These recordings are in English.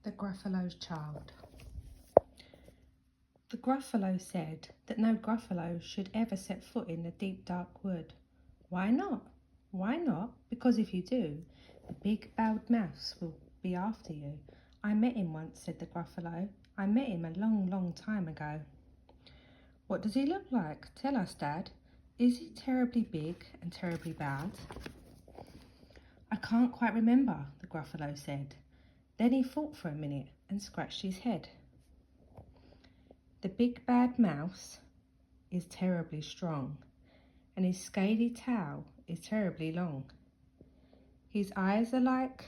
The Gruffalo's Child. The Gruffalo said that no Gruffalo should ever set foot in the deep dark wood. Why not? Why not? Because if you do, the big bowed mouse will be after you. I met him once, said the Gruffalo. I met him a long, long time ago. What does he look like? Tell us, Dad. Is he terribly big and terribly bad? I can't quite remember, the Gruffalo said. Then he thought for a minute and scratched his head. The big bad mouse is terribly strong, and his scaly tail is terribly long. His eyes are like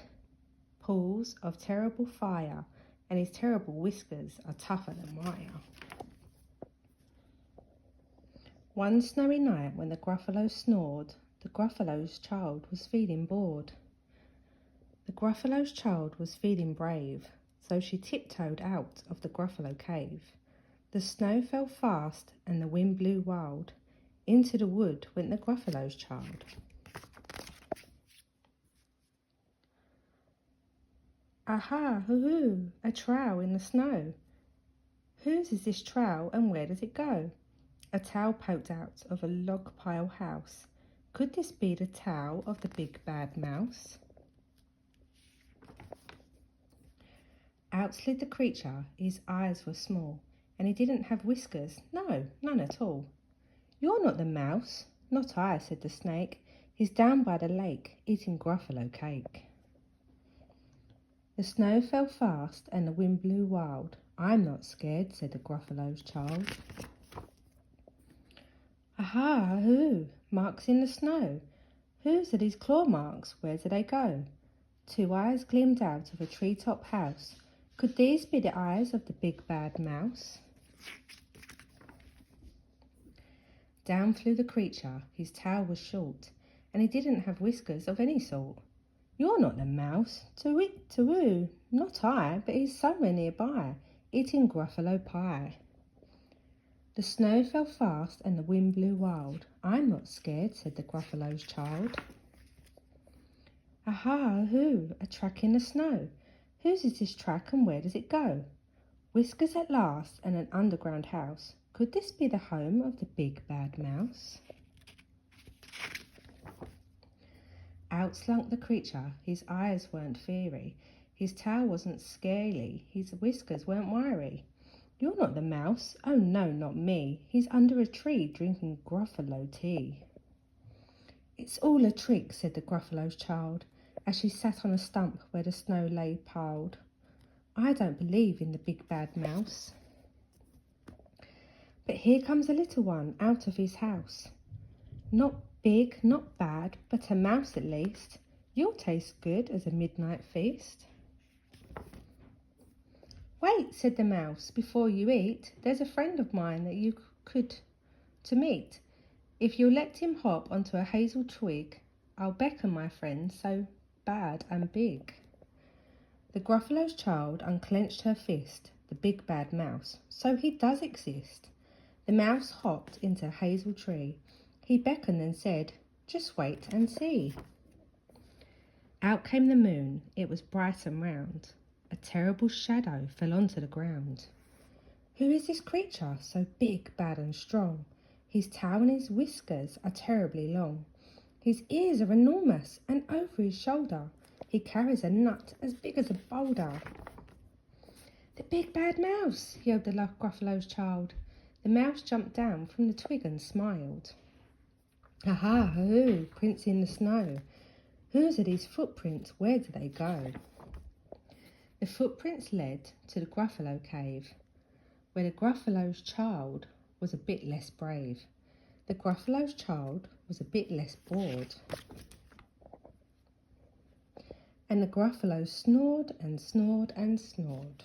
pools of terrible fire, and his terrible whiskers are tougher than wire. One snowy night when the Gruffalo snored, the Gruffalo's child was feeling bored. The Gruffalo's child was feeling brave, so she tiptoed out of the Gruffalo cave. The snow fell fast and the wind blew wild. Into the wood went the Gruffalo's child. Aha, hoo-hoo, a trail in the snow. Whose is this trail and where does it go? A tail poked out of a log pile house. Could this be the tail of the big bad mouse? Out slid the creature. His eyes were small, and he didn't have whiskers. No, none at all. You're not the mouse. Not I, said the snake. He's down by the lake, eating Gruffalo cake. The snow fell fast and the wind blew wild. I'm not scared, said the Gruffalo's child. Aha, hoo, marks in the snow. Whose are these claw marks? Where do they go? Two eyes gleamed out of a treetop house. Could these be the eyes of the big bad mouse? Down flew the creature. His tail was short, and he didn't have whiskers of any sort. You're not the mouse. To-wit, to-woo. Not I, but he's somewhere nearby, eating Gruffalo pie. The snow fell fast and the wind blew wild. I'm not scared, said the Gruffalo's child. Aha, hoo, a track in the snow. Whose is this track and where does it go? Whiskers at last and an underground house. Could this be the home of the big bad mouse? Out slunk the creature. His eyes weren't fiery. His tail wasn't scaly. His whiskers weren't wiry. You're not the mouse. Oh no, not me. He's under a tree drinking Gruffalo tea. It's all a trick, said the Gruffalo's child, as she sat on a stump where the snow lay piled. I don't believe in the big bad mouse. But here comes a little one out of his house. Not big, not bad, but a mouse at least. You'll taste good as a midnight feast. Wait, said the mouse, before you eat. There's a friend of mine that you could to meet. If you'll let him hop onto a hazel twig, I'll beckon my friend so bad and big. The Gruffalo's child unclenched her fist. The big bad mouse, so he does exist. The mouse hopped into a hazel tree. He beckoned and said, just wait and see. Out came the moon. It was bright and round. A terrible shadow fell onto the ground. Who is this creature so big, bad and strong? His tail and his whiskers are terribly long. His ears are enormous, and over his shoulder he carries a nut as big as a boulder. The big bad mouse, yelled the Gruffalo's child. The mouse jumped down from the twig and smiled. Aha, hoo, prints in the snow. Whose are these footprints? Where do they go? The footprints led to the Gruffalo cave, where the Gruffalo's child was a bit less brave. The Gruffalo's child was a bit less bored. And the Gruffalo snored and snored and snored.